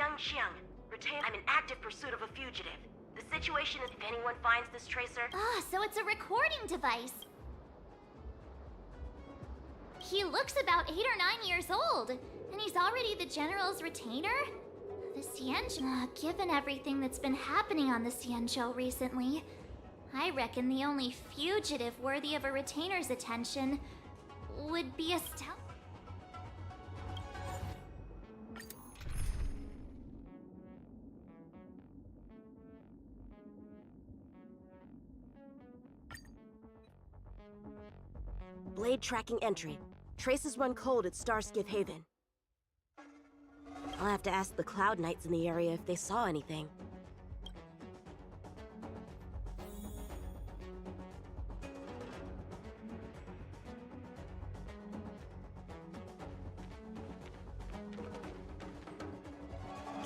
Young Xiang. Retain. I'm in active pursuit of a fugitive. The situation is if anyone finds this tracer. Ah, so it's a recording device. He looks about 8 or 9 years old, and he's already the General's retainer? The Xianzhou. Given everything that's been happening on the Xianzhou recently, I reckon the only fugitive worthy of a retainer's attention would be a stout. Blade tracking entry. Traces run cold at Starskiff Haven. I'll have to ask the Cloud Knights in the area if they saw anything.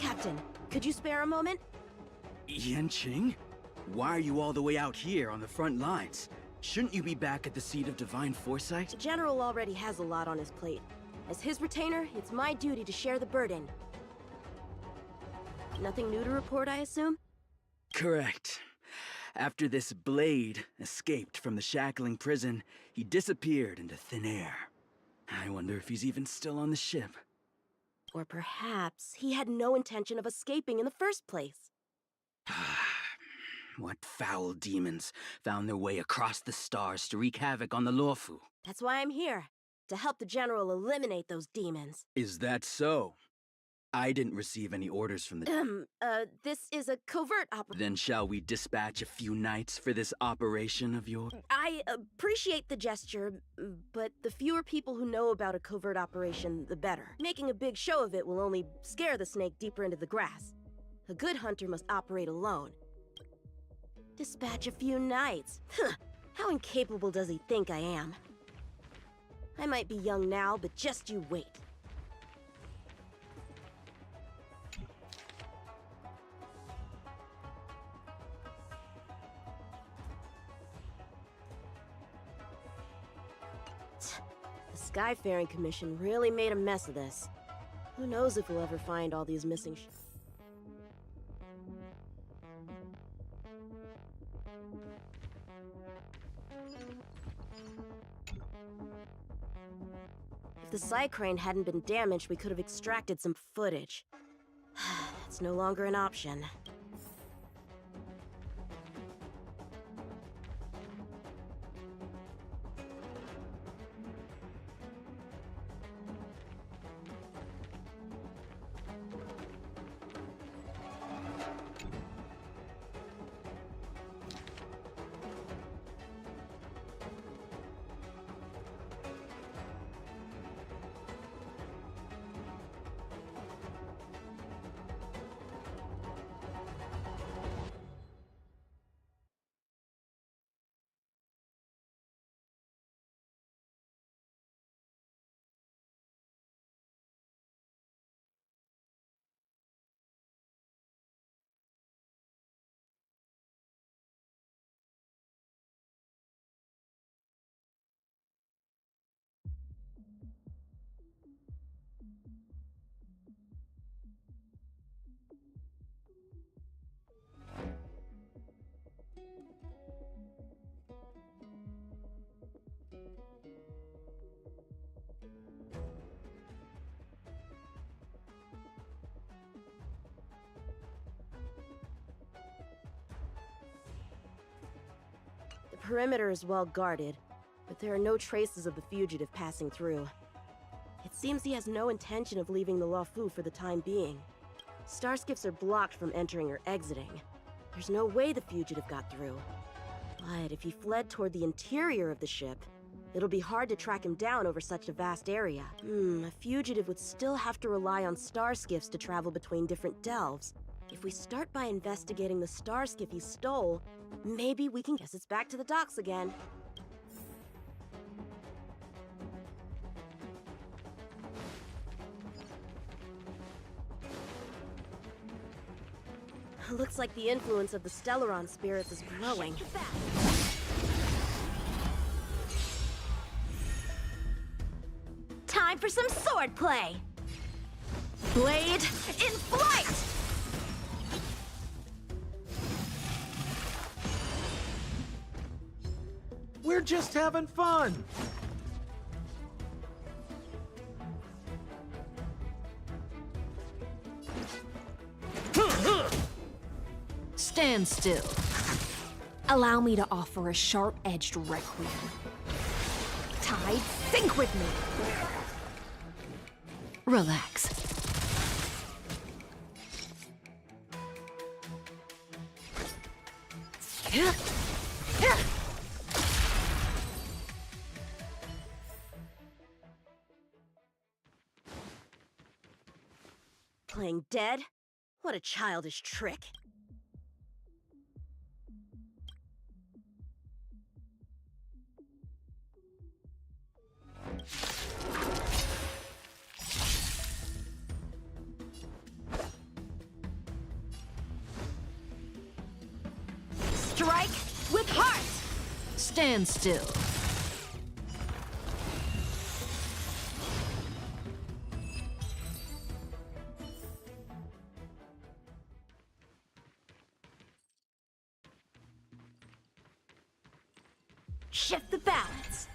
Captain, could you spare a moment? Yanqing? Why are you all the way out here on the front lines? Shouldn't you be back at the seat of divine foresight? The General already has a lot on his plate. As his retainer, it's my duty to share the burden. Nothing new to report, I assume? Correct. After this Blade escaped from the shackling prison, he disappeared into thin air. I wonder if he's even still on the ship. Or perhaps he had no intention of escaping in the first place. What foul demons found their way across the stars to wreak havoc on the Luofu? That's why I'm here, to help the General eliminate those demons. Is that so? I didn't receive any orders from the... This is a covert operation. Then shall we dispatch a few knights for this operation of yours? I appreciate the gesture, but the fewer people who know about a covert operation, the better. Making a big show of it will only scare the snake deeper into the grass. A good hunter must operate alone. Dispatch a few knights. Huh. How incapable does he think I am? I might be young now, but just you wait. The Skyfaring Commission really made a mess of this. Who knows if we'll ever find all these missing If the Psycrane hadn't been damaged, we could have extracted some footage. That's no longer an option. The perimeter is well guarded, but there are no traces of the fugitive passing through. It seems he has no intention of leaving the Luofu for the time being. Starskiffs are blocked from entering or exiting. There's no way the fugitive got through. But if he fled toward the interior of the ship, it'll be hard to track him down over such a vast area. A fugitive would still have to rely on starskiffs to travel between different delves. If we start by investigating the starskiff he stole, maybe we can guess it's back to the docks again. Looks like the influence of the Stellaron spirits is growing. Time for some swordplay! Blade in flight! We're just having fun! Stand still. Allow me to offer a sharp-edged requiem. Tide, sync with me! Relax. Playing dead? What a childish trick. Strike with heart! Stand still. Shift the balance.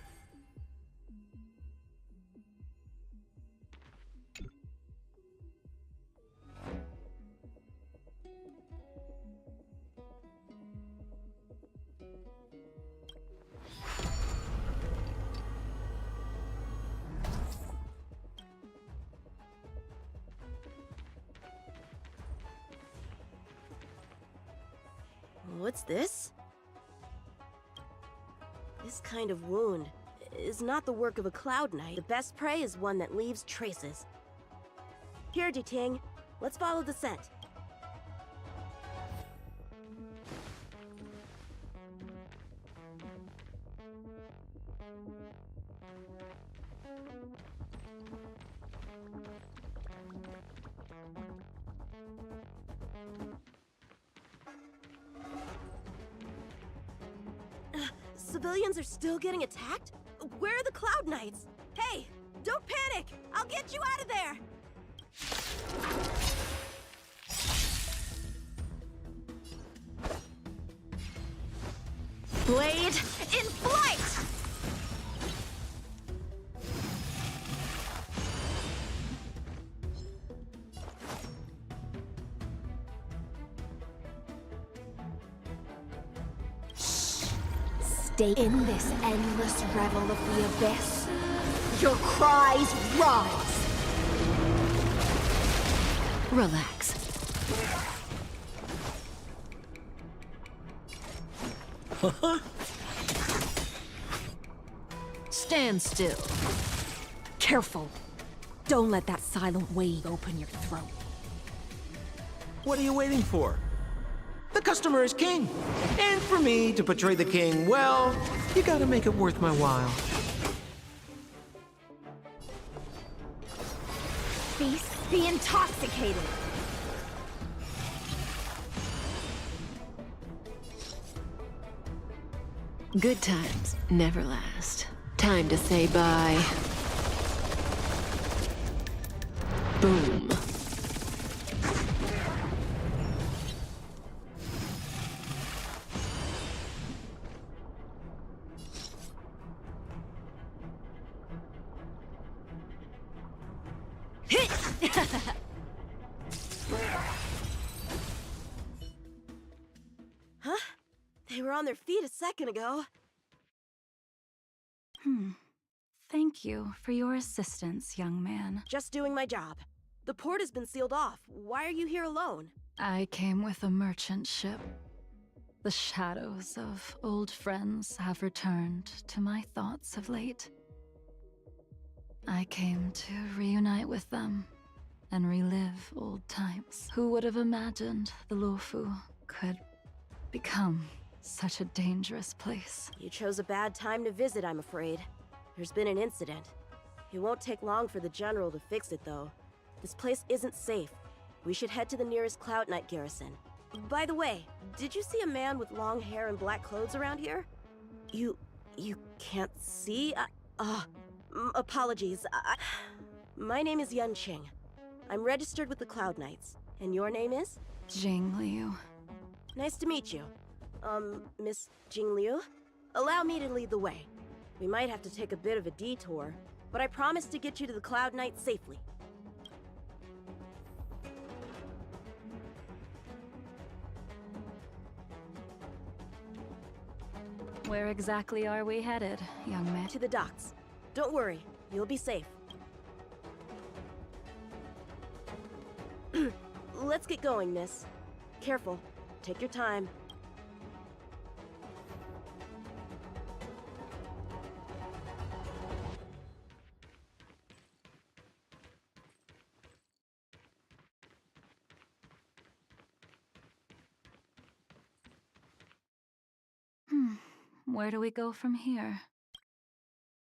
What's this? This kind of wound is not the work of a Cloud Knight. The best prey is one that leaves traces. Here, Duting. Let's follow the scent. Civilians are still getting attacked? Where are the Cloud Knights? Hey, don't panic! I'll get you out of there! Blade in flight! Stay in this endless revel of the abyss. Your cries rise. Relax. Stand still. Careful. Don't let that silent wave open your throat. What are you waiting for? The customer is king. And for me to portray the king, well, you gotta make it worth my while. Feast be intoxicated! Good times never last. Time to say bye. Boom. Huh? They were on their feet a second ago. Thank you for your assistance, young man. Just doing my job. The port has been sealed off. Why are you here alone? I came with a merchant ship. The shadows of old friends have returned to my thoughts of late. I came to reunite with them and relive old times. Who would have imagined the Luofu could become such a dangerous place? You chose a bad time to visit, I'm afraid. There's been an incident. It won't take long for the General to fix it, though. This place isn't safe. We should head to the nearest Cloud Knight garrison. By the way, did you see a man with long hair and black clothes around here? You can't see? Apologies. My name is Yun Qing. I'm registered with the Cloud Knights. And your name is? Jing Liu. Nice to meet you. Miss Jing Liu? Allow me to lead the way. We might have to take a bit of a detour, but I promise to get you to the Cloud Knights safely. Where exactly are we headed, young man? To the docks. Don't worry, you'll be safe. Let's get going, miss. Careful. Take your time. Where do we go from here?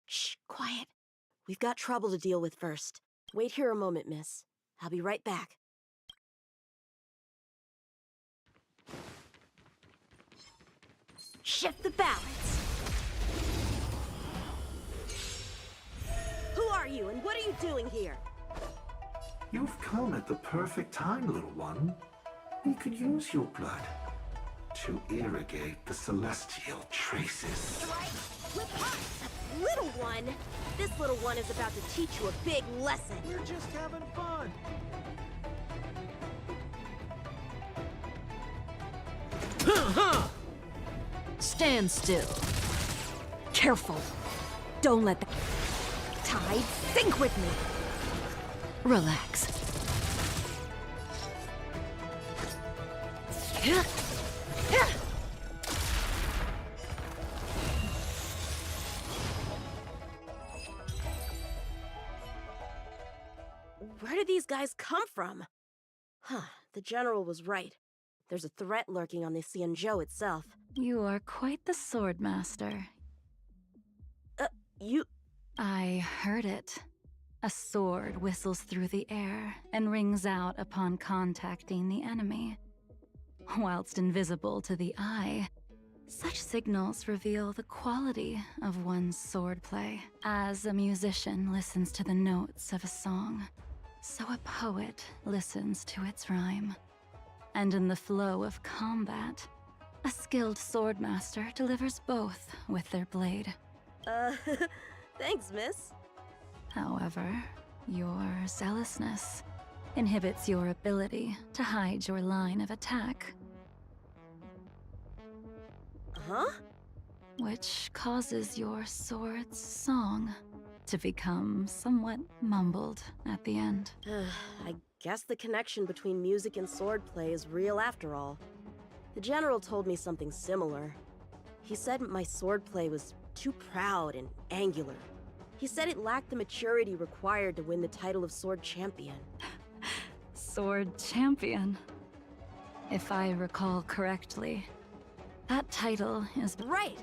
Shh, quiet. We've got trouble to deal with first. Wait here a moment, miss. I'll be right back. Shift the balance! Who are you, and what are you doing here? You've come at the perfect time, little one. We could use your blood to irrigate the celestial traces. Strike with us! Little one! This little one is about to teach you a big lesson. We're just having fun. Stand still. Careful. Don't let the tide sink with me. Relax. Where did these guys come from? Huh, the general was right. There's a threat lurking on the Xianzhou itself. You are quite the sword master. You... I heard it. A sword whistles through the air and rings out upon contacting the enemy. Whilst invisible to the eye, such signals reveal the quality of one's swordplay. As a musician listens to the notes of a song, so a poet listens to its rhyme. And in the flow of combat, a skilled swordmaster delivers both with their blade. Thanks, miss. However, your zealousness inhibits your ability to hide your line of attack, Huh? which causes your sword's song to become somewhat mumbled at the end. I guess the connection between music and swordplay is real after all. The general told me something similar. He said my swordplay was too proud and angular. He said it lacked the maturity required to win the title of Sword Champion. Sword Champion. If I recall correctly, that title is... Right!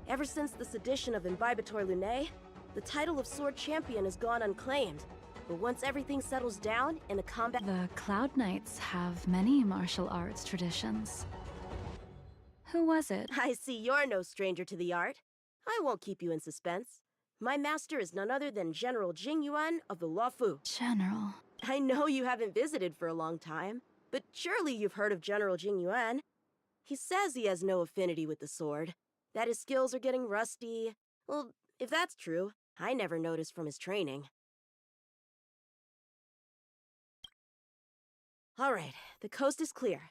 Ever since the sedition of Imbibitor Lunae, the title of Sword Champion has gone unclaimed. But once everything settles down and the combat... The Cloud Knights have many martial arts traditions. Who was it? I see you're no stranger to the art. I won't keep you in suspense. My master is none other than General Jing Yuan of the Luofu. General. I know you haven't visited for a long time, but surely you've heard of General Jing Yuan. He says he has no affinity with the sword, that his skills are getting rusty. Well, if that's true, I never noticed from his training. All right, the coast is clear.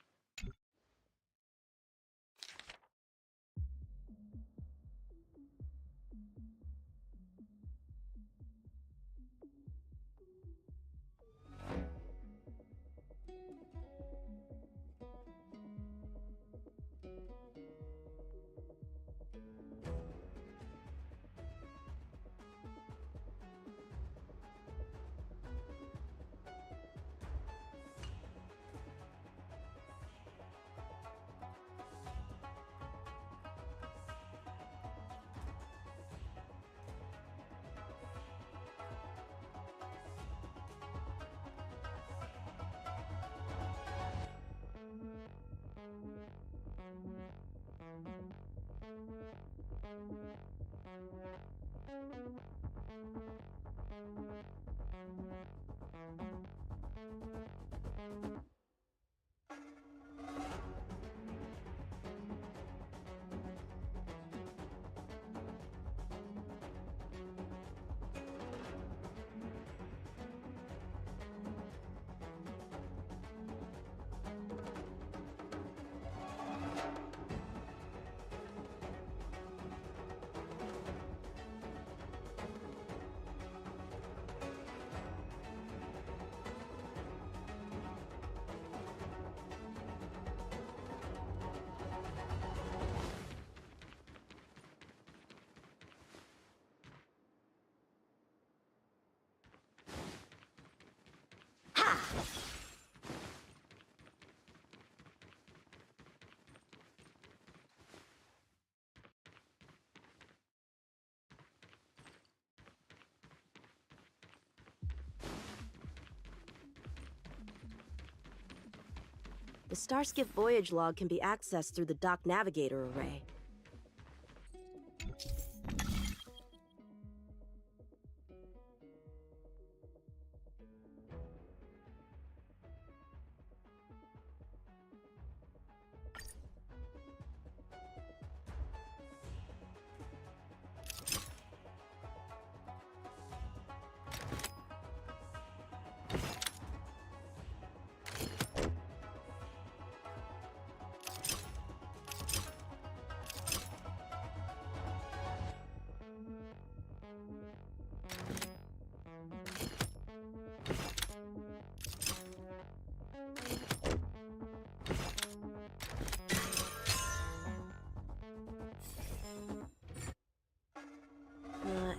The Starskiff voyage log can be accessed through the dock navigator array.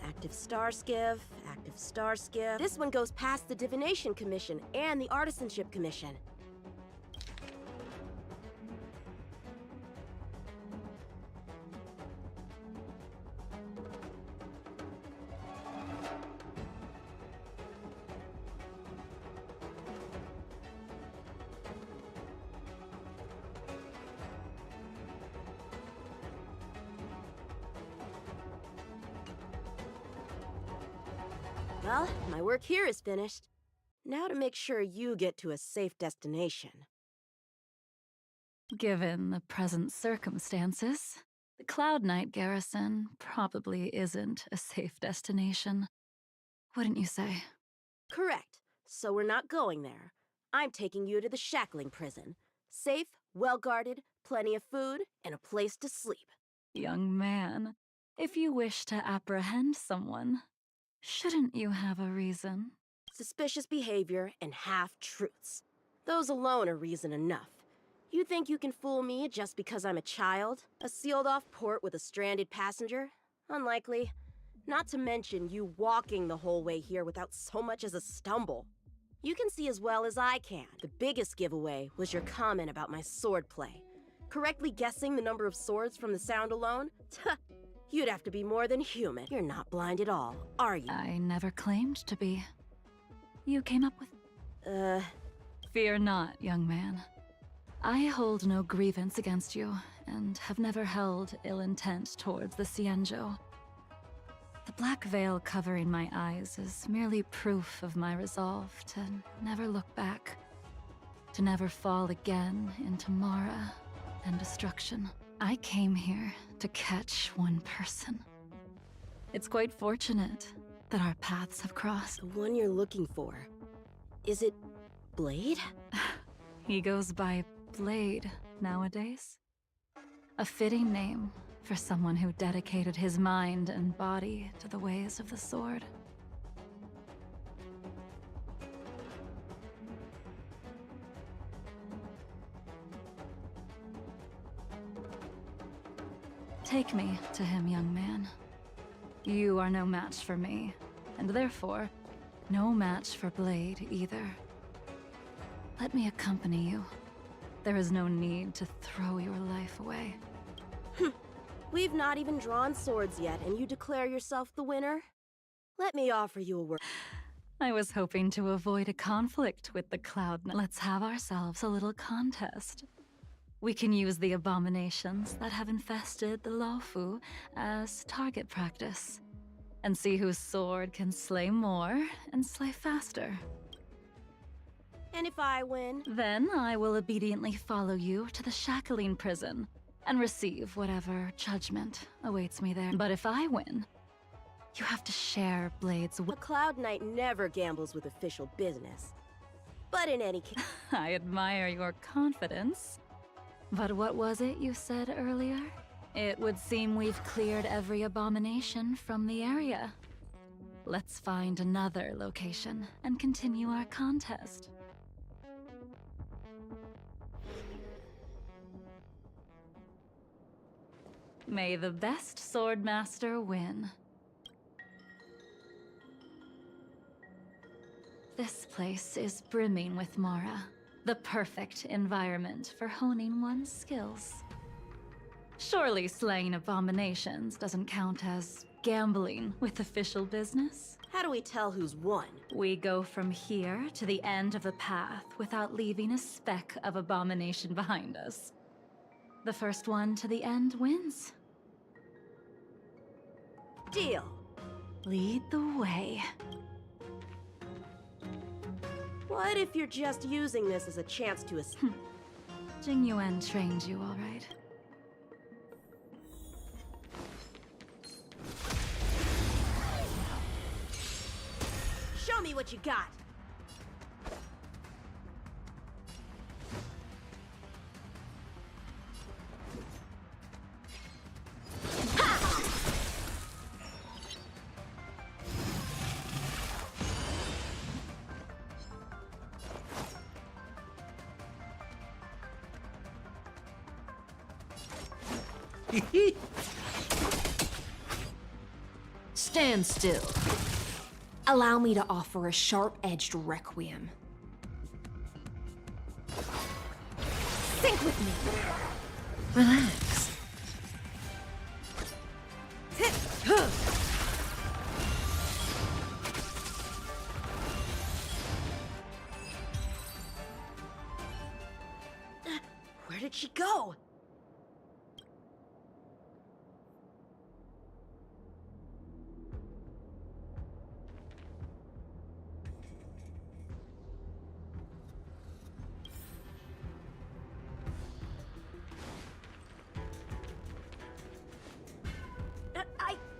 Active Starskiff, active Starskiff. This one goes past the Divination Commission and the Artisanship Commission. Well, my work here is finished. Now to make sure you get to a safe destination. Given the present circumstances, the Cloud Knight garrison probably isn't a safe destination. Wouldn't you say? Correct. So we're not going there. I'm taking you to the shackling prison. Safe, well-guarded, plenty of food, and a place to sleep. Young man, if you wish to apprehend someone, shouldn't you have a reason? Suspicious behavior and half-truths. Those alone are reason enough. You think you can fool me just because I'm a child? A sealed-off port with a stranded passenger? Unlikely. Not to mention you walking the whole way here without so much as a stumble. You can see as well as I can. The biggest giveaway was your comment about my swordplay. Correctly guessing the number of swords from the sound alone? Tuh, you'd have to be more than human. You're not blind at all, are you? I never claimed to be. You came up with... Fear not, young man. I hold no grievance against you, and have never held ill intent towards the Cienjo. The black veil covering my eyes is merely proof of my resolve to never look back, to never fall again into Mara and destruction. I came here to catch one person. It's quite fortunate that our paths have crossed. The one you're looking for. Is it Blade? He goes by Blade nowadays. A fitting name for someone who dedicated his mind and body to the ways of the sword. Take me to him, young man. You are no match for me, and therefore, no match for Blade either. Let me accompany you. There is no need to throw your life away. We've not even drawn swords yet, and you declare yourself the winner? Let me offer you a word. I was hoping to avoid a conflict with the Cloud Knight. Let's have ourselves a little contest. We can use the abominations that have infested the Lofu as target practice. and see whose sword can slay more and slay faster. And if I win? Then I will obediently follow you to the Shackling prison and receive whatever judgment awaits me there. But if I win, you have to share Blade's A Cloud Knight never gambles with official business. But in any case... I admire your confidence. But what was it you said earlier? It would seem we've cleared every abomination from the area. Let's find another location and continue our contest. May the best swordmaster win. This place is brimming with Mara, the perfect environment for honing one's skills. Surely slaying abominations doesn't count as gambling with official business? How do we tell who's won? We go from here to the end of the path without leaving a speck of abomination behind us. The first one to the end wins. Deal. Lead the way. What if you're just using this as a chance to Jing Yuan trained you all right. Show me what you got! Stand still. Allow me to offer a sharp-edged requiem. Think with me. Relax. Where did she go?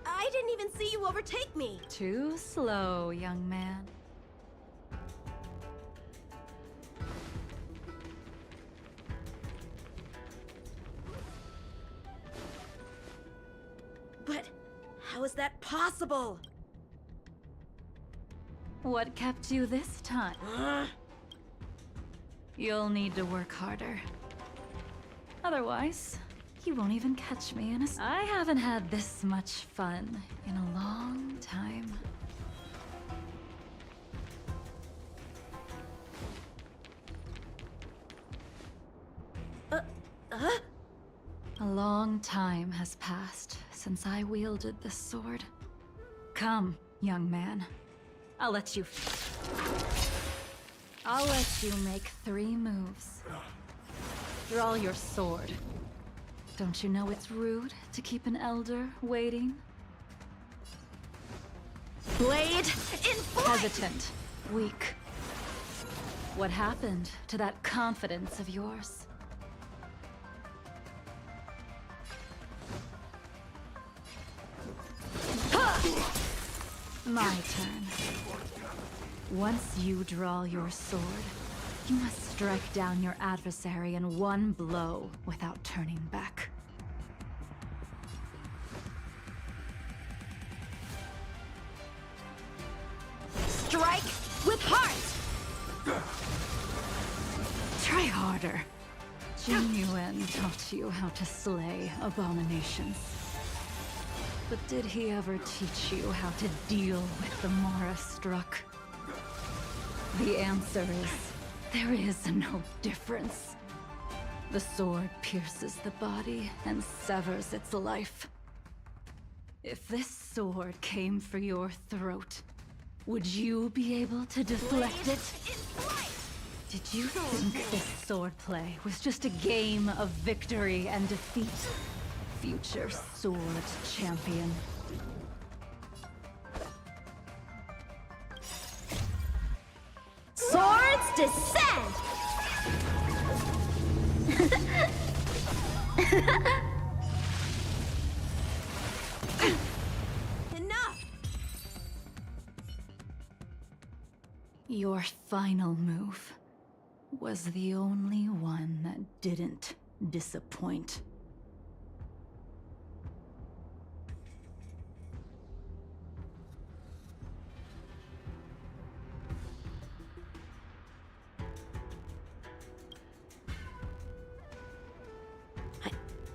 I didn't even see you overtake me. Too slow, young man. But how is that possible? What kept you this time? You'll need to work harder. Otherwise, you won't even catch me in a... I haven't had this much fun in a long time. A long time has passed since I wielded this sword. Come, young man. I'll let you make 3 moves. Draw your sword. Don't you know it's rude to keep an elder waiting? Blade in flight! Hesitant, weak. What happened to that confidence of yours? My turn. Once you draw your sword, you must strike down your adversary in one blow without turning back. Strike with heart! Try harder. Jing Yuan taught you how to slay abominations. But did he ever teach you how to deal with the Mara struck? The answer is, there is no difference. The sword pierces the body and severs its life. If this sword came for your throat, would you be able to deflect it? Did you think this swordplay was just a game of victory and defeat? Future sword champion. descend! Enough! Your final move was the only one that didn't disappoint.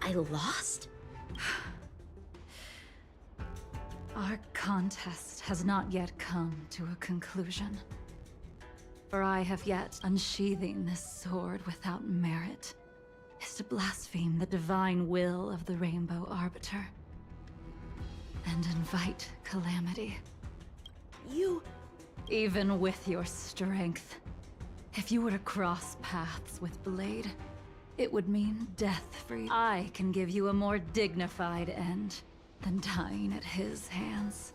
I lost? Our contest has not yet come to a conclusion. For I have yet unsheathing this sword without merit is to blaspheme the divine will of the Rainbow Arbiter and invite calamity. You... Even with your strength, if you were to cross paths with Blade, it would mean death for you. I can give you a more dignified end than dying at his hands.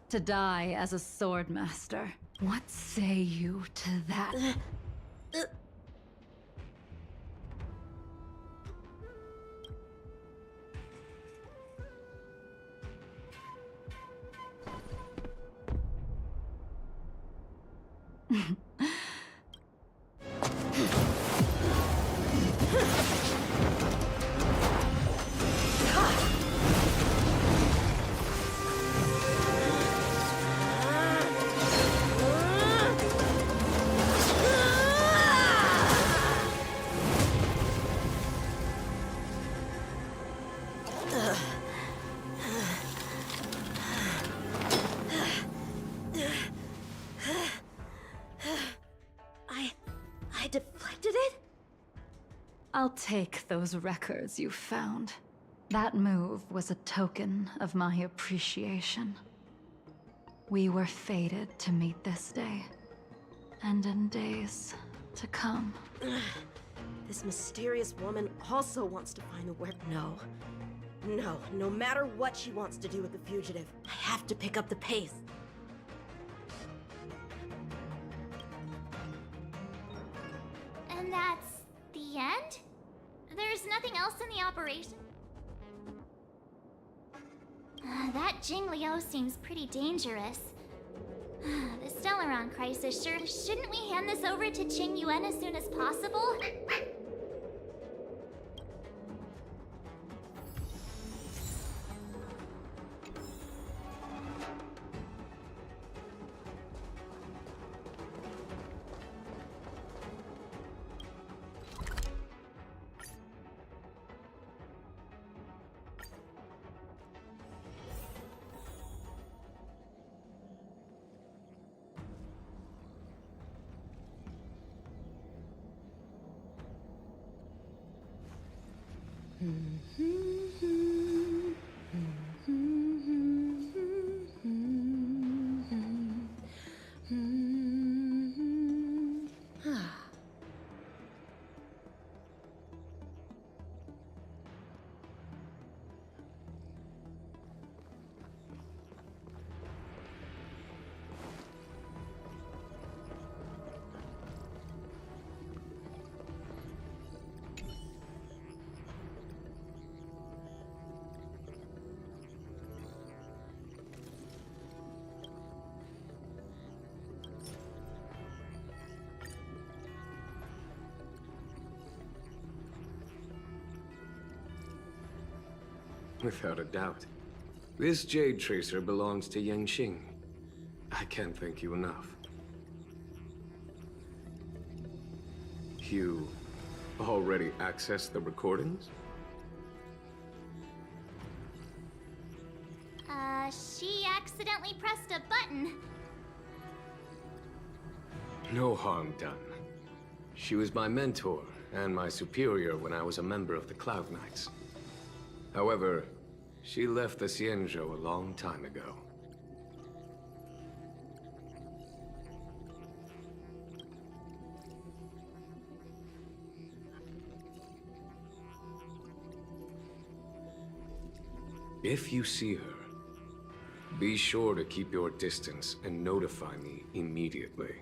To die as a swordmaster. What say you to that? I deflected it? I'll take those records you found. That move was a token of my appreciation. We were fated to meet this day, and in days to come. This mysterious woman also wants to find the work. No matter what she wants to do with the fugitive, I have to pick up the pace. And that's the end? There's nothing else in the operation? That Jing Liu seems pretty dangerous. The Stellaron crisis sure... Shouldn't we hand this over to Qing Yuan as soon as possible? Without a doubt. This Jade Tracer belongs to Yangqing. I can't thank you enough. You already accessed the recordings? She accidentally pressed a button. No harm done. She was my mentor and my superior when I was a member of the Cloud Knights. However, she left the Xianzhou a long time ago. If you see her, be sure to keep your distance and notify me immediately.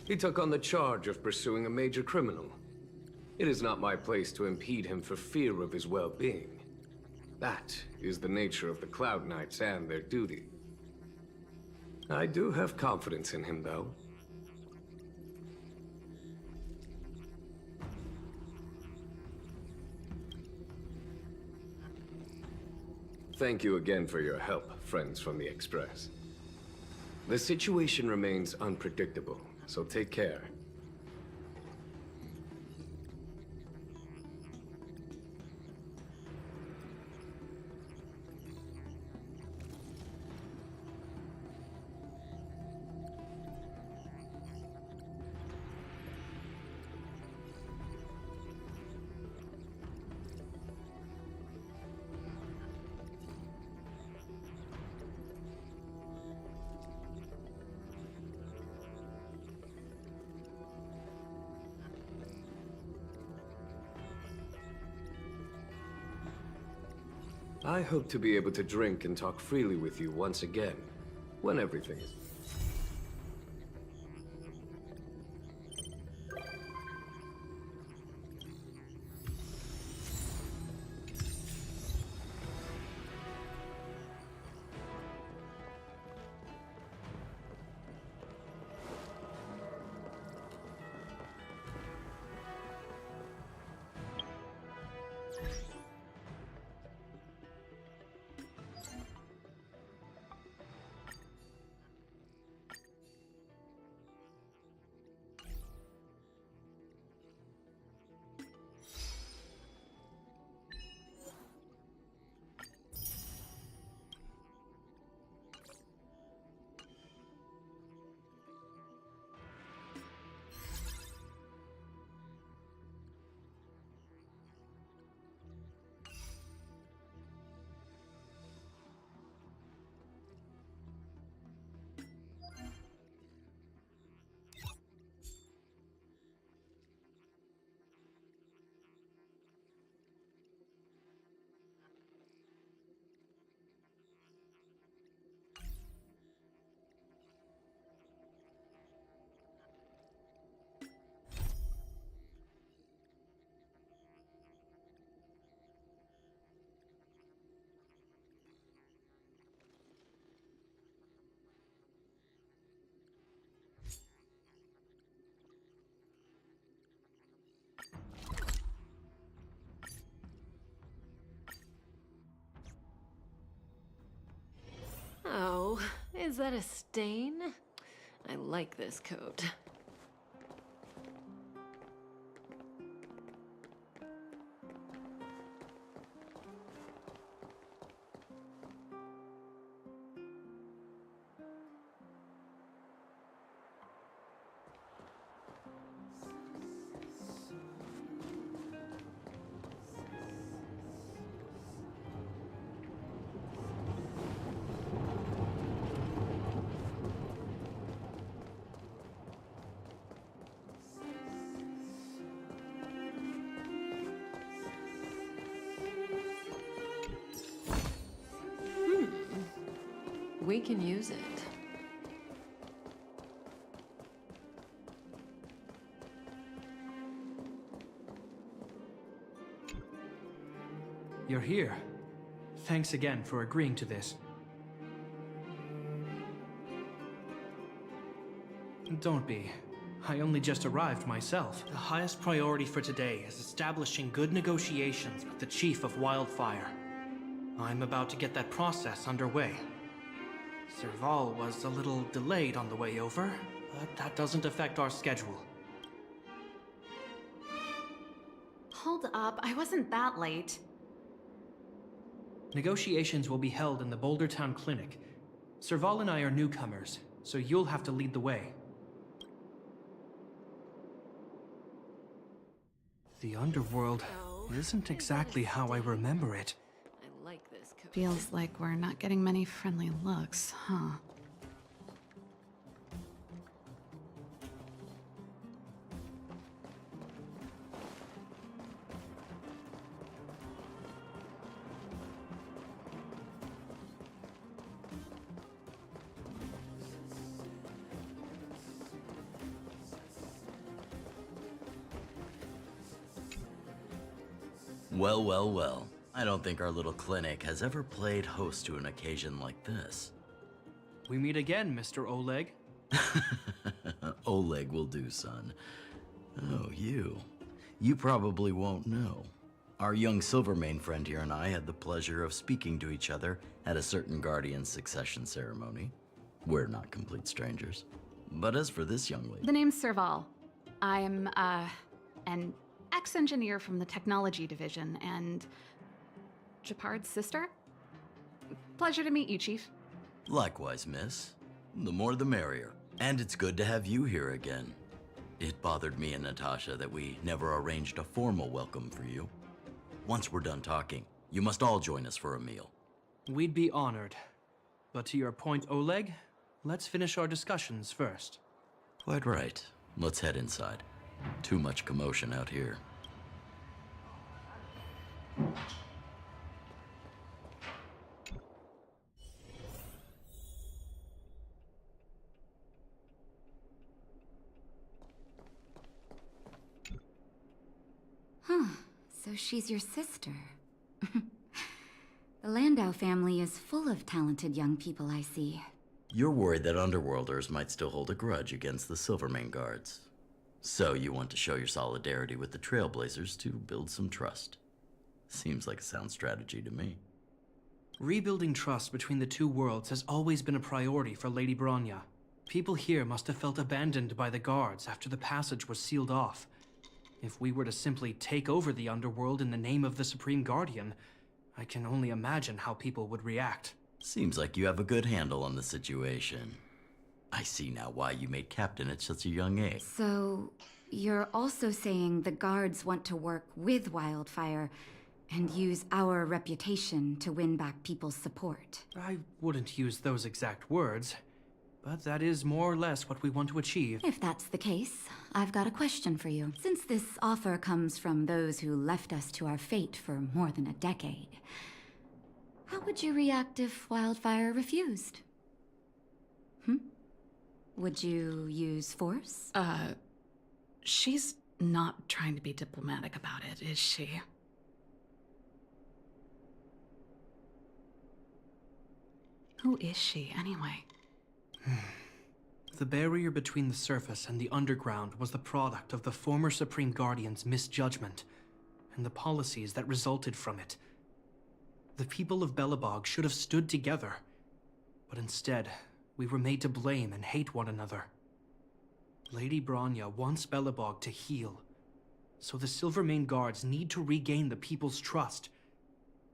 He took on the charge of pursuing a major criminal. It is not my place to impede him for fear of his well-being. That is the nature of the Cloud Knights and their duty. I do have confidence in him, though. Thank you again for your help, friends from the Express. The situation remains unpredictable, so take care. I hope to be able to drink and talk freely with you once again, when everything is... Oh, is that a stain? I like this coat. We can use it. You're here. Thanks again for agreeing to this. Don't be. I only just arrived myself. The highest priority for today is establishing good negotiations with the Chief of Wildfire. I'm about to get that process underway. Serval was a little delayed on the way over, but that doesn't affect our schedule. Hold up, I wasn't that late. Negotiations will be held in the Boulder Town Clinic. Serval and I are newcomers, so you'll have to lead the way. The underworld isn't exactly how I remember it. I like this coat. Feels like we're not getting many friendly looks, huh? Well, well, well. I don't think our little clinic has ever played host to an occasion like this. We meet again, Mr. Oleg. Oleg will do, son. Oh, you. You probably won't know. Our young Silvermane friend here and I had the pleasure of speaking to each other at a certain Guardian succession ceremony. We're not complete strangers. But as for this young lady... The name's Serval. I'm, an ex-engineer from the technology division, and... Japard's sister? Pleasure to meet you, Chief. Likewise, miss. The more the merrier. And it's good to have you here again. It bothered me and Natasha that we never arranged a formal welcome for you. Once we're done talking, you must all join us for a meal. We'd be honored. But to your point, Oleg, let's finish our discussions first. Quite right. Let's head inside. Too much commotion out here. So she's your sister. The Landau family is full of talented young people, I see. You're worried that Underworlders might still hold a grudge against the Silvermane guards. So you want to show your solidarity with the Trailblazers to build some trust. Seems like a sound strategy to me. Rebuilding trust between the two worlds has always been a priority for Lady Bronya. People here must have felt abandoned by the guards after the passage was sealed off. If we were to simply take over the Underworld in the name of the Supreme Guardian, I can only imagine how people would react. Seems like you have a good handle on the situation. I see now why you made captain at such a young age. So, you're also saying the guards want to work with Wildfire and use our reputation to win back people's support. I wouldn't use those exact words, but that is more or less what we want to achieve. If that's the case, I've got a question for you. Since this offer comes from those who left us to our fate for more than a decade, how would you react if Wildfire refused? Would you use force? She's not trying to be diplomatic about it, is she? Who is she, anyway? The barrier between the surface and the underground was the product of the former Supreme Guardian's misjudgment, and the policies that resulted from it. The people of Belobog should have stood together, but instead, we were made to blame and hate one another. Lady Bronya wants Belobog to heal, so the Silvermane guards need to regain the people's trust.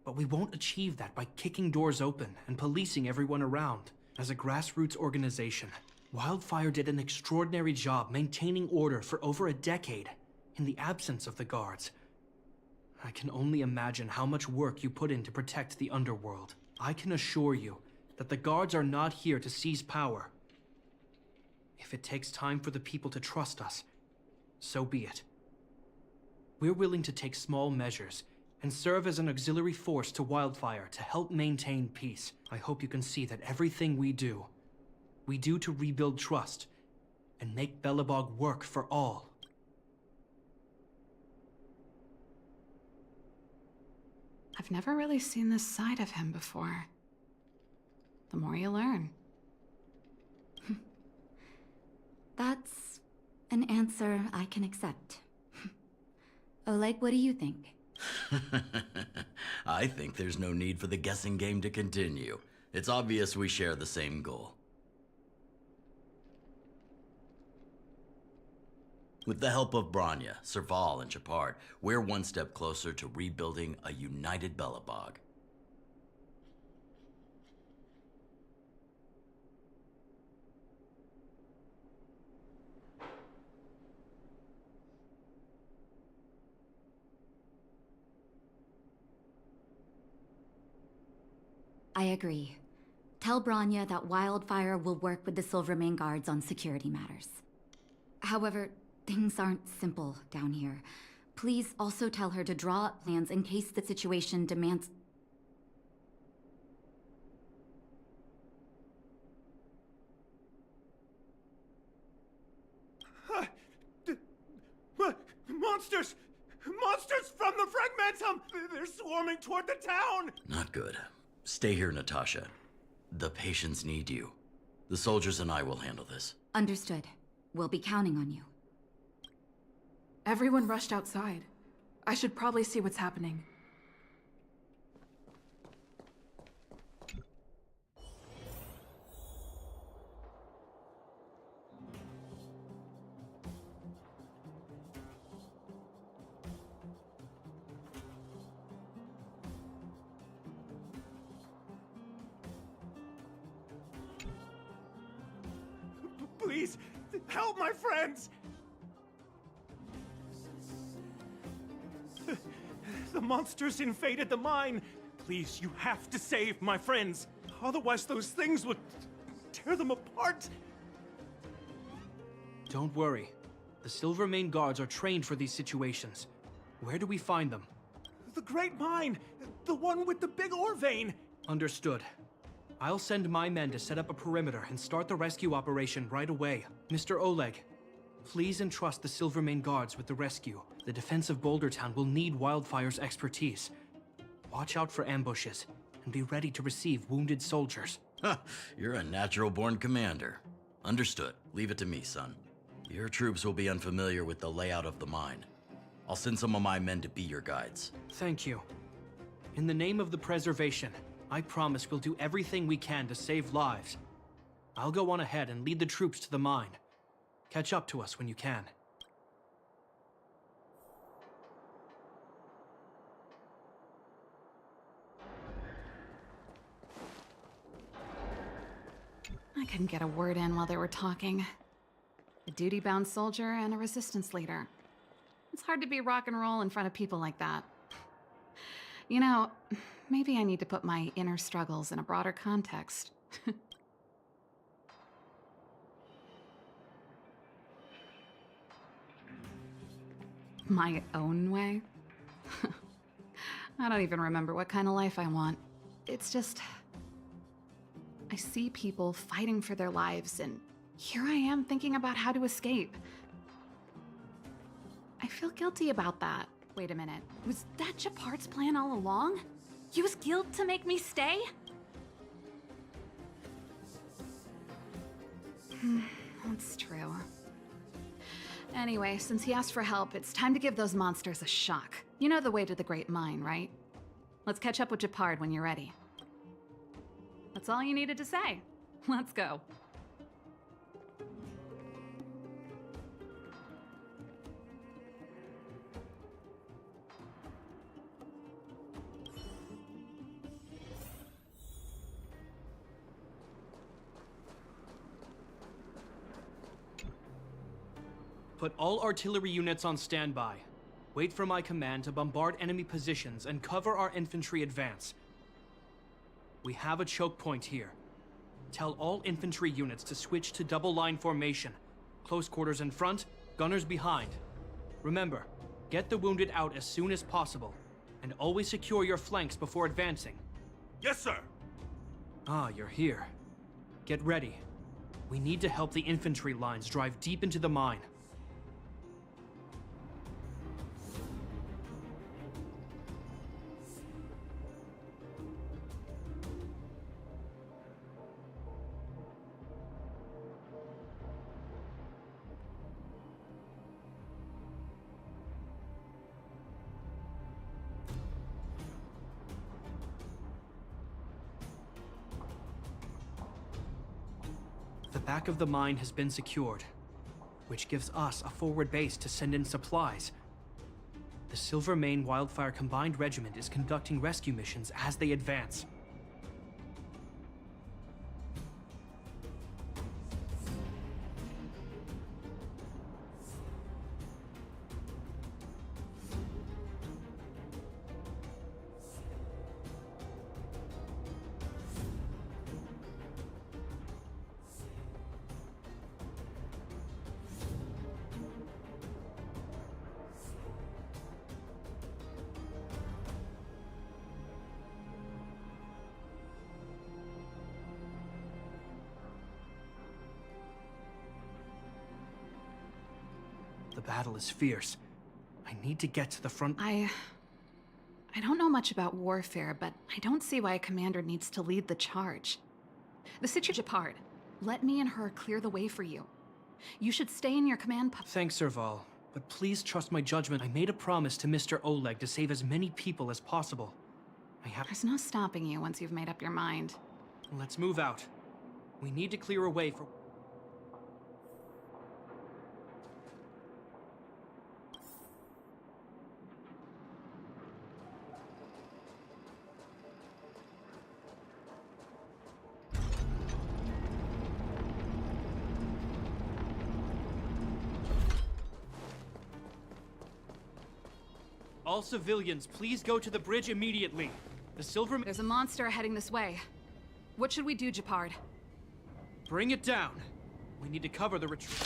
But we won't achieve that by kicking doors open and policing everyone around. As a grassroots organization, Wildfire did an extraordinary job maintaining order for over a decade in the absence of the guards. I can only imagine how much work you put in to protect the underworld. I can assure you that the guards are not here to seize power. If it takes time for the people to trust us, so be it. We're willing to take small measures and serve as an auxiliary force to Wildfire to help maintain peace. I hope you can see that everything we do to rebuild trust and make Belobog work for all. I've never really seen this side of him before. The more you learn. That's an answer I can accept. Oleg, what do you think? I think there's no need for the guessing game to continue. It's obvious we share the same goal. With the help of Bronya, Serval, and Japard, we're one step closer to rebuilding a united Belobog. I agree. Tell Bronya that Wildfire will work with the Silvermane guards on security matters. However, things aren't simple down here. Please also tell her to draw up plans in case the situation demands... What? Monsters! Monsters from the Fragmentum! They're swarming toward the town! Not good. Stay here, Natasha. The patients need you. The soldiers and I will handle this. Understood. We'll be counting on you. Everyone rushed outside. I should probably see what's happening. Please, help my friends! The monsters invaded the mine. Please, you have to save my friends. Otherwise, those things would tear them apart. Don't worry. The Silvermane guards are trained for these situations. Where do we find them? The Great Mine! The one with the big ore vein! Understood. I'll send my men to set up a perimeter and start the rescue operation right away. Mr. Oleg, please entrust the Silvermane guards with the rescue. The defense of Boulder Town will need Wildfire's expertise. Watch out for ambushes, and be ready to receive wounded soldiers. You're a natural-born commander. Understood. Leave it to me, son. Your troops will be unfamiliar with the layout of the mine. I'll send some of my men to be your guides. Thank you. In the name of the preservation, I promise we'll do everything we can to save lives. I'll go on ahead and lead the troops to the mine. Catch up to us when you can. I couldn't get a word in while they were talking. A duty-bound soldier and a resistance leader. It's hard to be rock and roll in front of people like that. You know, maybe I need to put my inner struggles in a broader context. My own way? I don't even remember what kind of life I want. It's just... I see people fighting for their lives, and here I am thinking about how to escape. I feel guilty about that. Wait a minute. Was that Japard's plan all along? Use guilt to make me stay? That's true. Anyway, since he asked for help, it's time to give those monsters a shock. You know the way to the Great Mine, right? Let's catch up with Japard when you're ready. That's all you needed to say. Let's go. Put all artillery units on standby. Wait for my command to bombard enemy positions and cover our infantry advance. We have a choke point here. Tell all infantry units to switch to double line formation. Close quarters in front, gunners behind. Remember, get the wounded out as soon as possible, and always secure your flanks before advancing. Yes, sir! Ah, you're here. Get ready. We need to help the infantry lines drive deep into the mine. The back of the mine has been secured, which gives us a forward base to send in supplies. The Silvermane Wildfire Combined Regiment is conducting rescue missions as they advance. The battle is fierce. I need to get to the front. I don't know much about warfare, but I don't see why a commander needs to lead the charge. The situation apart. Let me and her clear the way for you. You should stay in your command post. Thanks, Serval, but please trust my judgment. I made a promise to Mr. Oleg to save as many people as possible. There's no stopping you once you've made up your mind. Let's move out. We need to clear a way for... All civilians, please go to the bridge immediately. The Silver... There's a monster heading this way. What should we do, Japard? Bring it down. We need to cover the retreat.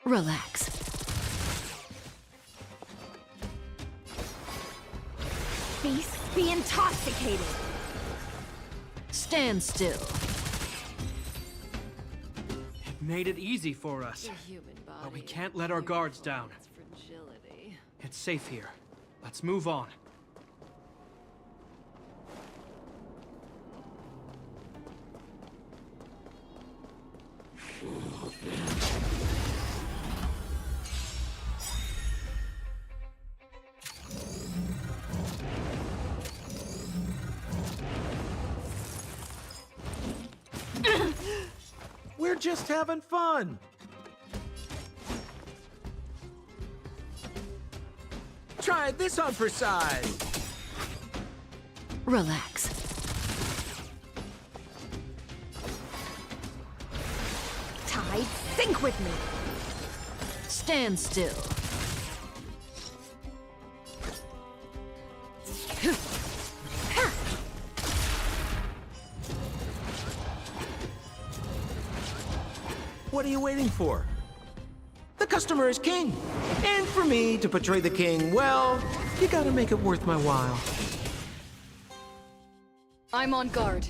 Relax. Beasts be intoxicated. Stand still. It made it easy for us. But we can't let our guards down. It's safe here. Let's move on. We're just having fun. Try this on for size. Relax. Tide, sync with me. Stand still. What are you waiting for? The customer is king. And for me to portray the king, well, you gotta make it worth my while. I'm on guard.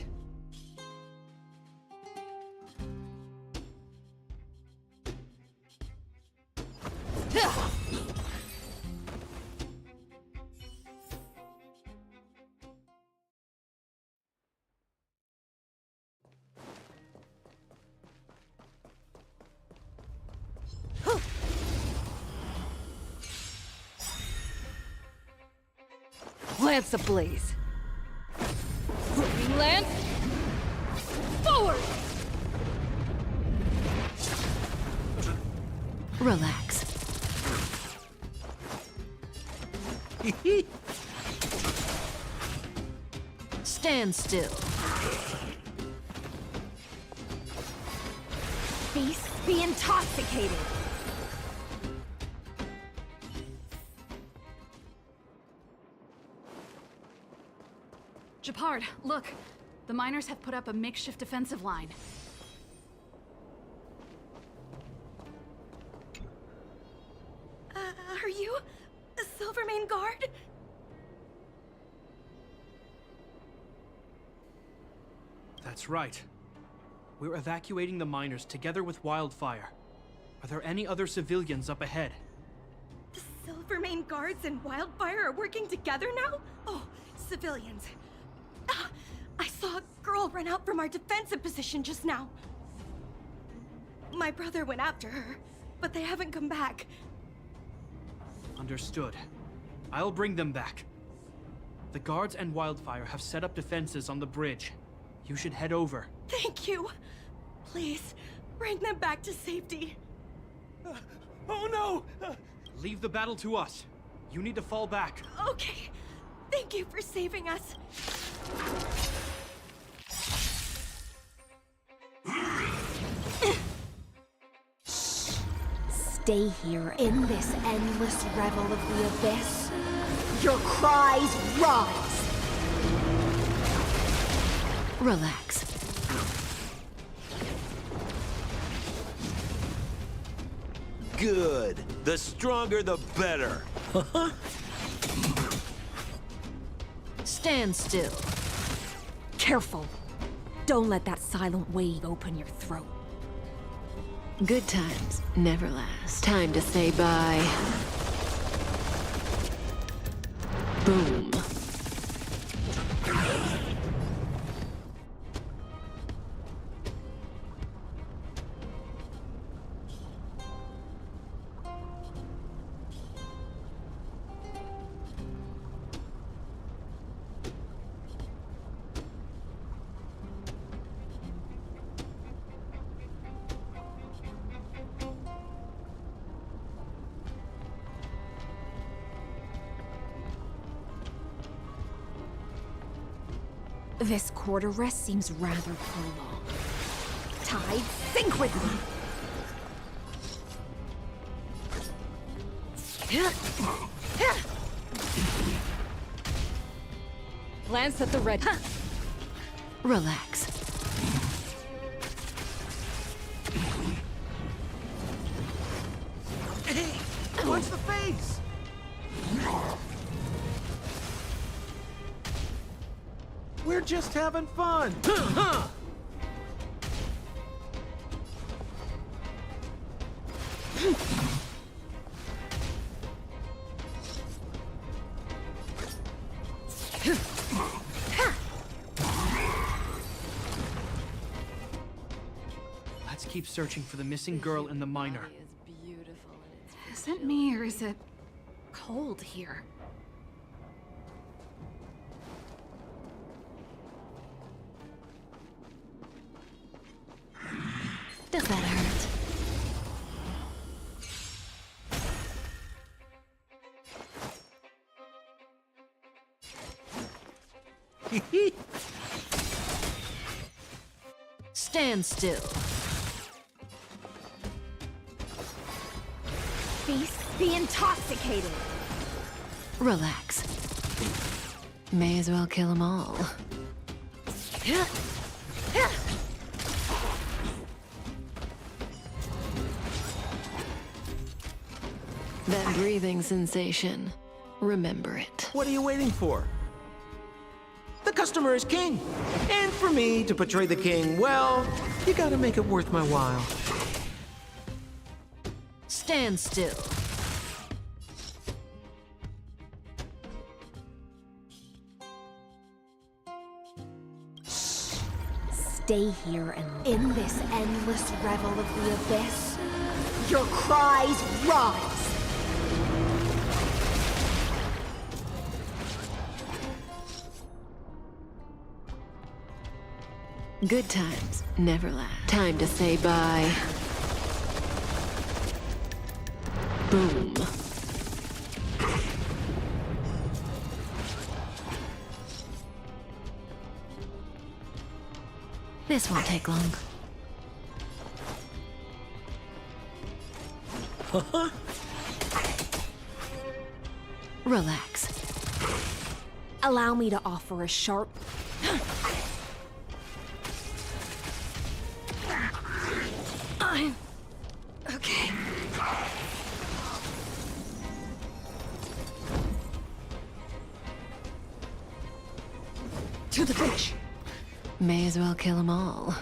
Lance ablaze. Moving lance. Forward! Relax. Stand still. Beasts be intoxicated. Japard, look. The miners have put up a makeshift defensive line. Are you a Silvermane guard? That's right. We're evacuating the miners together with Wildfire. Are there any other civilians up ahead? The Silvermane guards and Wildfire are working together now? Oh, civilians. I saw a girl run out from our defensive position just now. My brother went after her, but they haven't come back. Understood. I'll bring them back. The guards and Wildfire have set up defenses on the bridge. You should head over. Thank you. Please, bring them back to safety. Oh no! Leave the battle to us. You need to fall back. Okay. Thank you for saving us. Stay here in this endless revel of the abyss. Your cries rise. Relax. Good. The stronger, the better. Stand still. Careful. Don't let that silent wave open your throat. Good times never last. Time to say bye. Boom. This quarter rest seems rather prolonged. Tide, sync with me! Lance at the ready. Relax. Hey, watch the face! We're just having fun! Let's keep searching for the missing girl and the miner. Is it me or is it cold here? Does that hurt? Stand still. Feast, be intoxicated! Relax. May as well kill them all. That breathing sensation. Remember it. What are you waiting for? The customer is king. And for me to portray the king, well, you gotta make it worth my while. Stand still. Stay here and in this endless revel of the abyss, your cries rise! Good times never last. Time to say bye. Boom. This won't take long. Relax. Allow me to offer a sharp... I'm... okay. To the finish! May as well kill them all.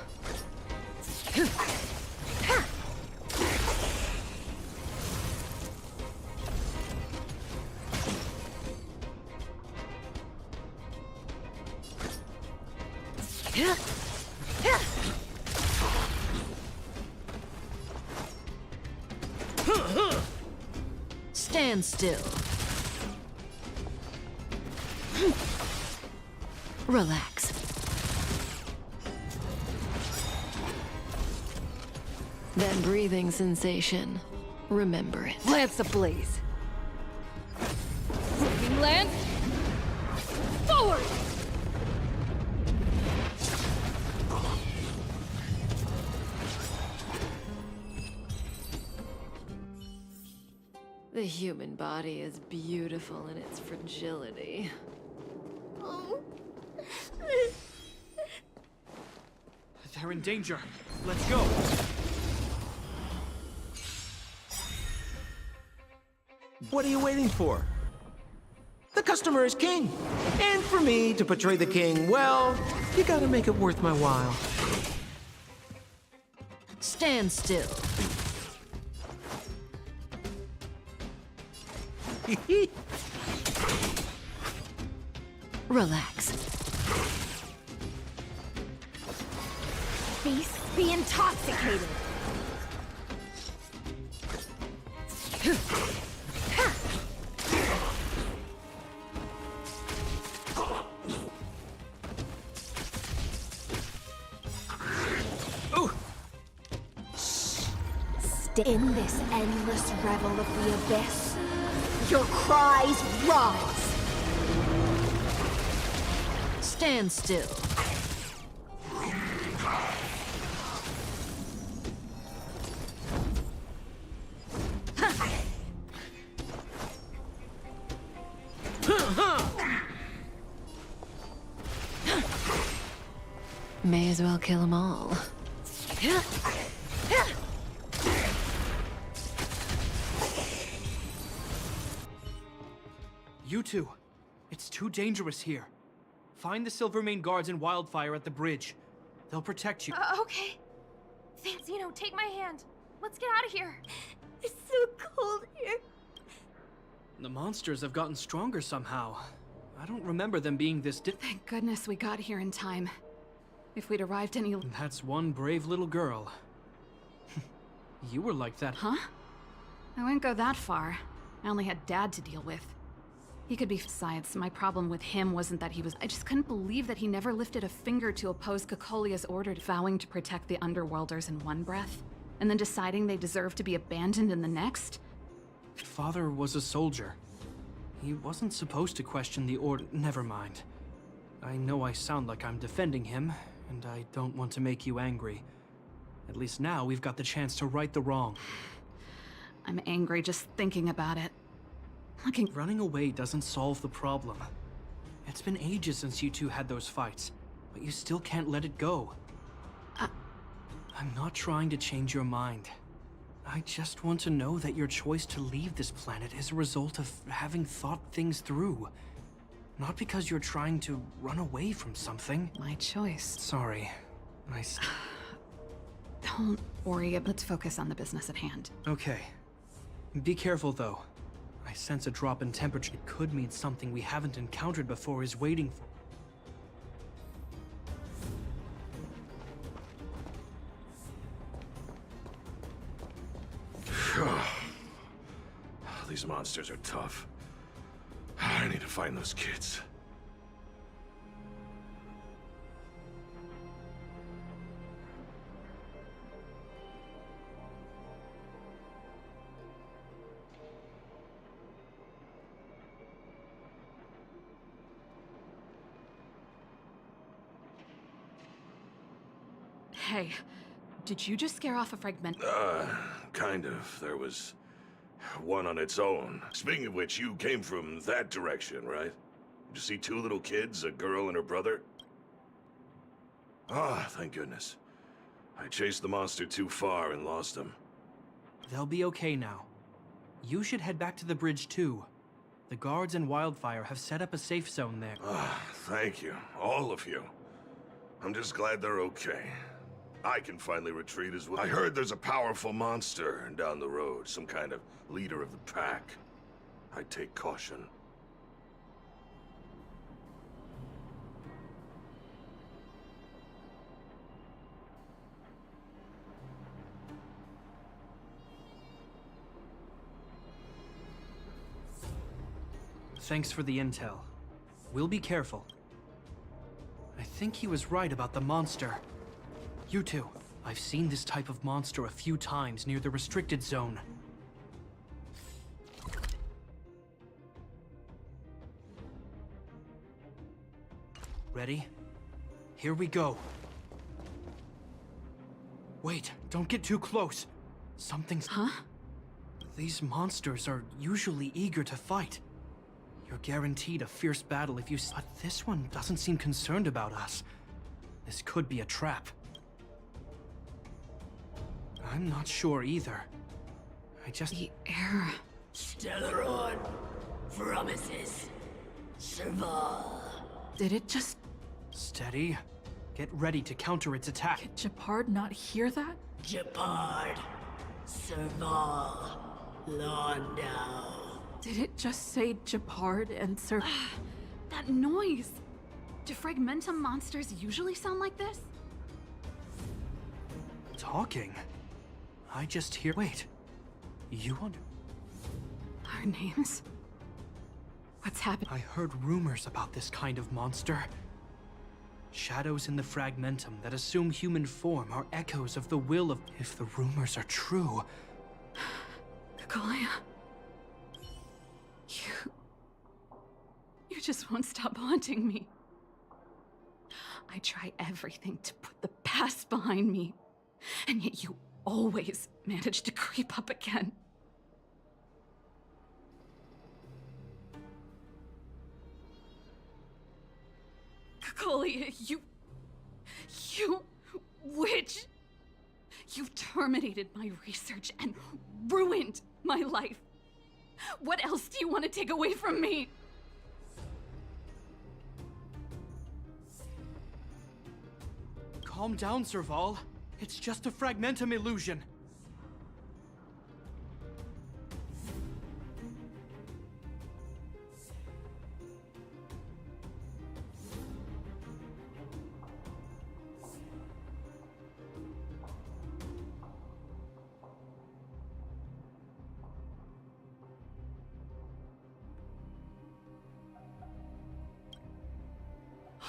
Stand still. Relax. That breathing sensation. Remember it. Lance ablaze! Moving lance! Forward! The human body is beautiful in its fragility. They're in danger. Let's go. What are you waiting for? The customer is king. And for me to portray the king well, you gotta make it worth my while. Stand still. Relax. Beasts be intoxicated. In this endless revel of the abyss, your cries rise. Stand still. May as well kill them all. You two, it's too dangerous here. Find the Silvermane guards and Wildfire at the bridge. They'll protect you. Okay. Fanzino, take my hand. Let's get out of here. It's so cold here. The monsters have gotten stronger somehow. I don't remember them being this Thank goodness we got here in time. If we'd arrived any... That's one brave little girl. You were like that. Huh? I wouldn't go that far. I only had Dad to deal with. He could be... Besides, my problem with him wasn't that he was... I just couldn't believe that he never lifted a finger to oppose Cocolia's order, vowing to protect the Underworlders in one breath, and then deciding they deserve to be abandoned in the next. Father was a soldier. He wasn't supposed to question the order. Never mind. I know I sound like I'm defending him, and I don't want to make you angry. At least now we've got the chance to right the wrong. I'm angry just thinking about it. Running away doesn't solve the problem. It's been ages since you two had those fights, but you still can't let it go. I'm not trying to change your mind. I just want to know that your choice to leave this planet is a result of having thought things through. Not because you're trying to run away from something. My choice. Sorry. Don't worry, let's focus on the business at hand. Okay. Be careful, though. I sense a drop in temperature. It could mean something we haven't encountered before is waiting for... These monsters are tough. I need to find those kids. Hey, did you just scare off a fragment? Kind of. There was one on its own. Speaking of which, you came from that direction, right? Did you see two little kids, a girl and her brother? Ah, thank goodness. I chased the monster too far and lost him. They'll be okay now. You should head back to the bridge, too. The guards and Wildfire have set up a safe zone there. Ah, thank you. All of you. I'm just glad they're okay. I can finally retreat as well. I heard there's a powerful monster down the road, some kind of leader of the pack. I'd take caution. Thanks for the intel. We'll be careful. I think he was right about the monster. You two, I've seen this type of monster a few times near the restricted zone. Ready? Here we go. Wait, don't get too close. Something's... Huh? These monsters are usually eager to fight. You're guaranteed a fierce battle if you... But this one doesn't seem concerned about us. This could be a trap. I'm not sure either. I just... The air... Stellaron promises. Serval. Did it just... Steady. Get ready to counter its attack. Did Japard not hear that? Japard. Serval. Londo. Did it just say Japard and Sir... That noise! Do fragmentum monsters usually sound like this? Talking? I just hear... Wait. You under... Our names? What's happened? I heard rumors about this kind of monster. Shadows in the fragmentum that assume human form are echoes of the will of... If the rumors are true... Kaguya. You just won't stop haunting me. I try everything to put the past behind me, and yet you always manage to creep up again. Kaguya, you witch! You've terminated my research and ruined my life. What else do you want to take away from me? Calm down, Serval. It's just a fragmentum illusion.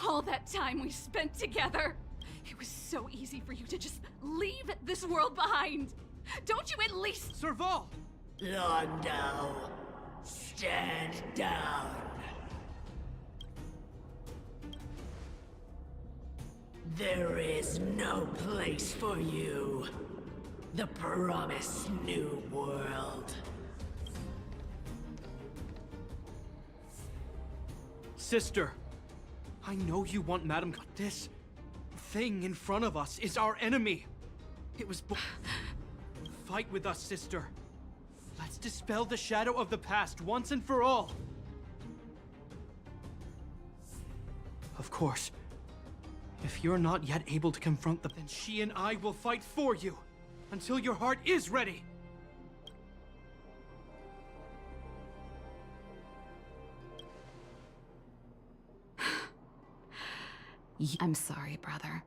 All that time we spent together. It was so easy for you to just leave this world behind. Don't you at least... Serval! Londo, stand down. There is no place for you. The promised new world. Sister, I know you want Madam... This thing in front of us is our enemy. It was... Fight with us, sister. Let's dispel the shadow of the past once and for all. Of course, if you're not yet able to confront them, then she and I will fight for you until your heart is ready. I'm sorry, brother.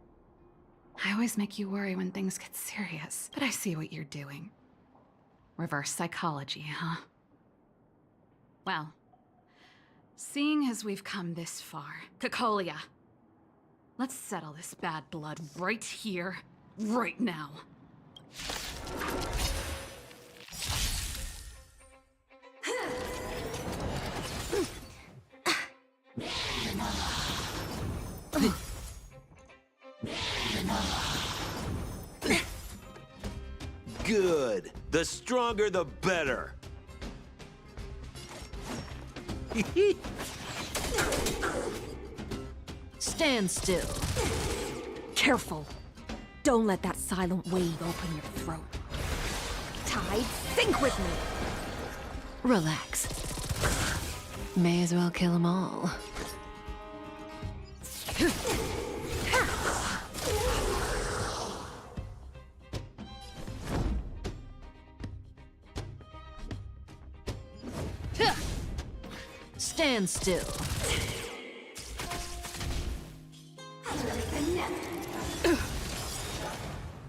I always make you worry when things get serious, but I see what you're doing. Reverse psychology, huh? Well, seeing as we've come this far, Kakolia, let's settle this bad blood right here, right now. Good. The stronger, the better. Stand still. Careful. Don't let that silent wave open your throat. Tide, sink with me. Relax. May as well kill them all. Stand still.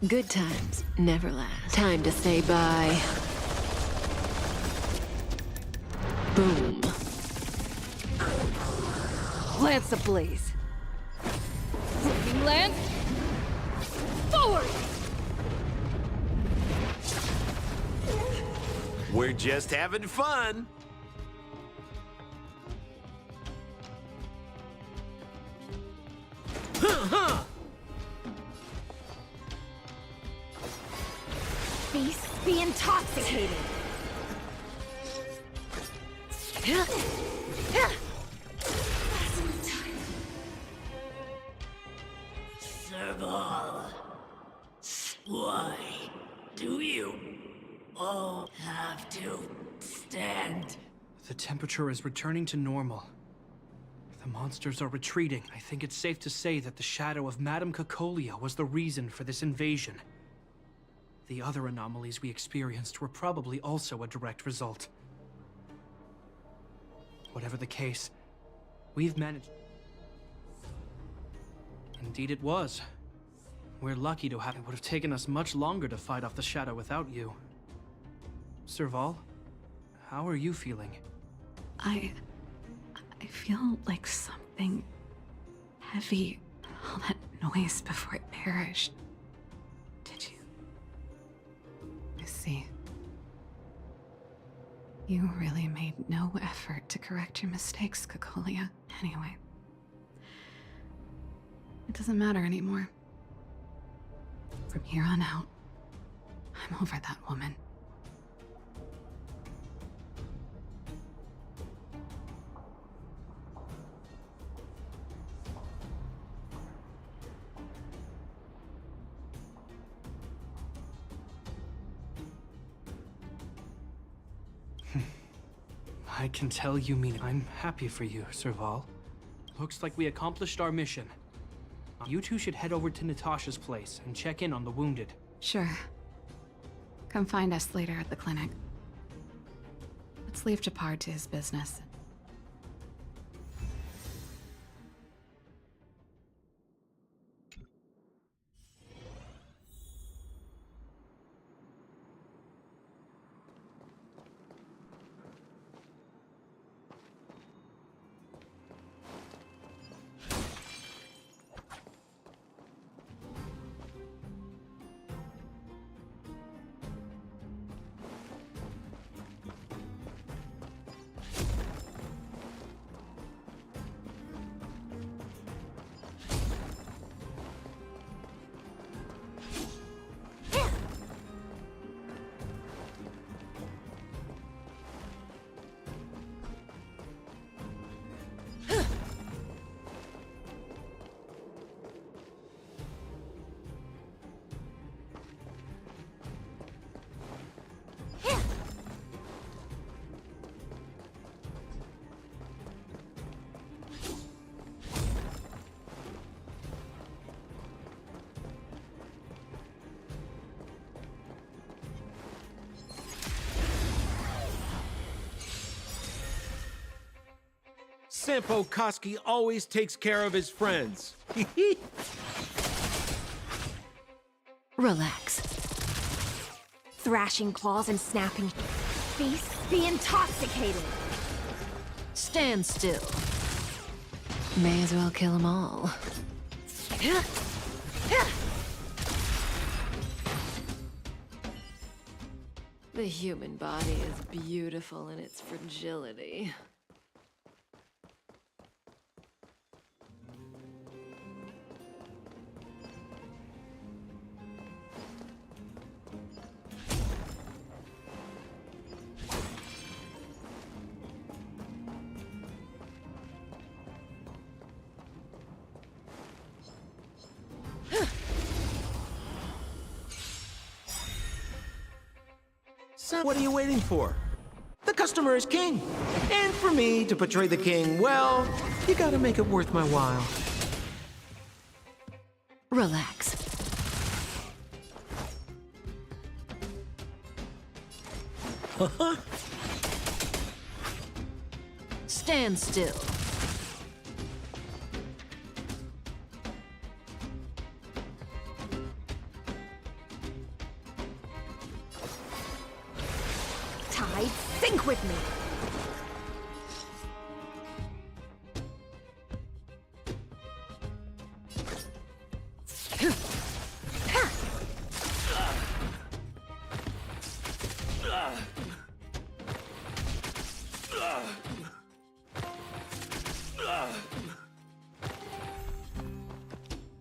Good times never last. Time to say bye. Boom. Lance ablaze. Flaming lance. Forward! We're just having fun. Beasts be intoxicated. Serval. Why do you all have to stand? The temperature is returning to normal. The monsters are retreating. I think it's safe to say that the shadow of Madame Cocolia was the reason for this invasion. The other anomalies we experienced were probably also a direct result. Whatever the case, we've managed... Indeed it was. We're lucky to have... It would have taken us much longer to fight off the shadow without you. Serval, how are you feeling? I feel like something heavy. All that noise before it perished. Did you? I see. You really made no effort to correct your mistakes, Cocolia. Anyway. It doesn't matter anymore. From here on out, I'm over that woman. I can tell you mean it. I'm happy for you, Serval. Looks like we accomplished our mission. You two should head over to Natasha's place and check in on the wounded. Sure. Come find us later at the clinic. Let's leave Japard to his business. Sampo Koski always takes care of his friends. Relax. Thrashing claws and snapping face. Be intoxicated. Stand still. May as well kill them all. The human body is beautiful in its fragility. What are you waiting for? The customer is king. And for me to portray the king, well, you gotta make it worth my while. Relax. Stand still. Tide, sync with me.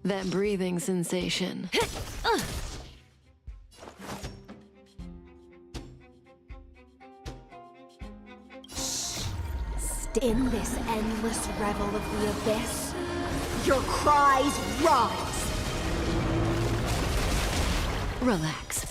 That breathing sensation. In this endless revel of the abyss, your cries rise. Relax.